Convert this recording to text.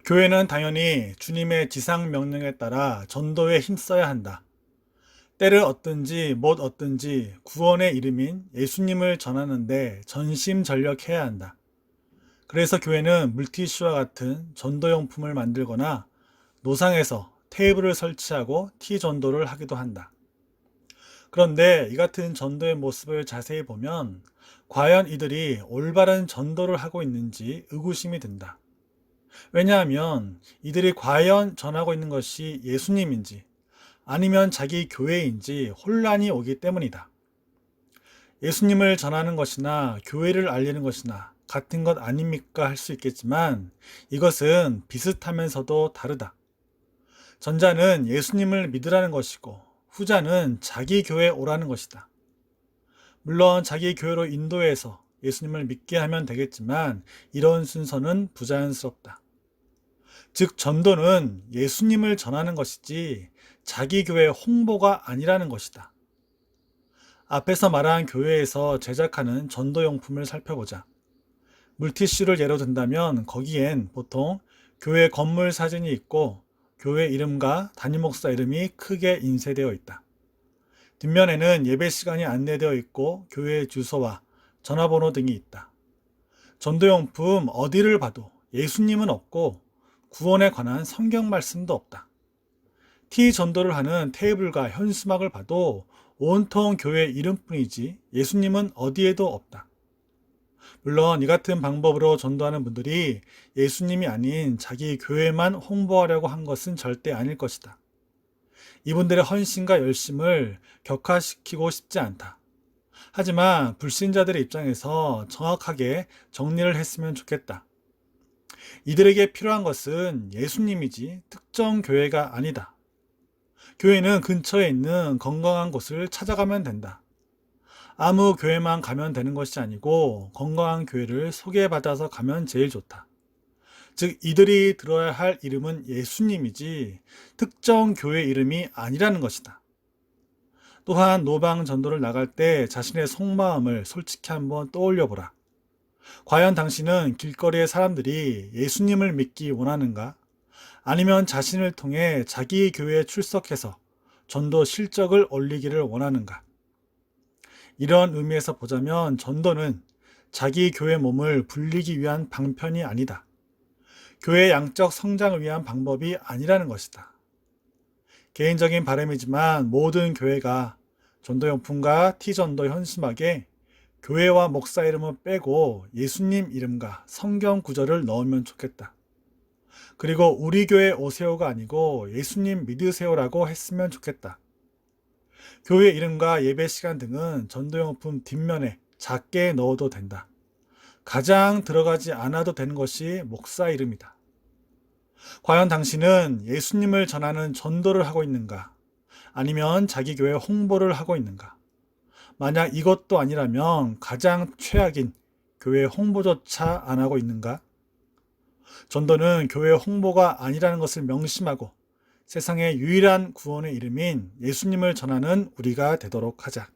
교회는 당연히 주님의 지상 명령에 따라 전도에 힘써야 한다. 때를 얻든지 못 얻든지 구원의 이름인 예수님을 전하는데 전심전력해야 한다. 그래서 교회는 물티슈와 같은 전도용품을 만들거나 노상에서 테이블을 설치하고 T전도를 하기도 한다. 그런데 이 같은 전도의 모습을 자세히 보면 과연 이들이 올바른 전도를 하고 있는지 의구심이 든다. 왜냐하면 이들이 과연 전하고 있는 것이 예수님인지 아니면 자기 교회인지 혼란이 오기 때문이다. 예수님을 전하는 것이나 교회를 알리는 것이나 같은 것 아닙니까 할 수 있겠지만 이것은 비슷하면서도 다르다. 전자는 예수님을 믿으라는 것이고 후자는 자기 교회에 오라는 것이다. 물론 자기 교회로 인도해서 예수님을 믿게 하면 되겠지만 이런 순서는 부자연스럽다. 즉 전도는 예수님을 전하는 것이지 자기 교회 홍보가 아니라는 것이다. 앞에서 말한 교회에서 제작하는 전도용품을 살펴보자. 물티슈를 예로 든다면 거기엔 보통 교회 건물 사진이 있고 교회 이름과 담임 목사 이름이 크게 인쇄되어 있다. 뒷면에는 예배 시간이 안내되어 있고 교회 주소와 전화번호 등이 있다. 전도용품 어디를 봐도 예수님은 없고 구원에 관한 성경 말씀도 없다. T전도를 하는 테이블과 현수막을 봐도 온통 교회 이름뿐이지 예수님은 어디에도 없다. 물론 이 같은 방법으로 전도하는 분들이 예수님이 아닌 자기 교회만 홍보하려고 한 것은 절대 아닐 것이다. 이분들의 헌신과 열심을 격화시키고 싶지 않다. 하지만 불신자들의 입장에서 정확하게 정리를 했으면 좋겠다. 이들에게 필요한 것은 예수님이지 특정 교회가 아니다. 교회는 근처에 있는 건강한 곳을 찾아가면 된다. 아무 교회만 가면 되는 것이 아니고 건강한 교회를 소개받아서 가면 제일 좋다. 즉 이들이 들어야 할 이름은 예수님이지 특정 교회 이름이 아니라는 것이다. 또한 노방 전도를 나갈 때 자신의 속마음을 솔직히 한번 떠올려 보라. 과연 당신은 길거리의 사람들이 예수님을 믿기 원하는가? 아니면 자신을 통해 자기 교회에 출석해서 전도 실적을 올리기를 원하는가? 이런 의미에서 보자면 전도는 자기 교회 몸을 불리기 위한 방편이 아니다. 교회 양적 성장을 위한 방법이 아니라는 것이다. 개인적인 바람이지만 모든 교회가 전도용품과 T전도 현수막에 교회와 목사 이름을 빼고 예수님 이름과 성경 구절을 넣으면 좋겠다. 그리고 우리 교회 오세요가 아니고 예수님 믿으세요라고 했으면 좋겠다. 교회 이름과 예배 시간 등은 전도용품 뒷면에 작게 넣어도 된다. 가장 들어가지 않아도 되는 것이 목사 이름이다. 과연 당신은 예수님을 전하는 전도를 하고 있는가? 아니면 자기 교회 홍보를 하고 있는가? 만약 이것도 아니라면 가장 최악인 교회 홍보조차 안 하고 있는가? 전도는 교회 홍보가 아니라는 것을 명심하고 세상의 유일한 구원의 이름인 예수님을 전하는 우리가 되도록 하자.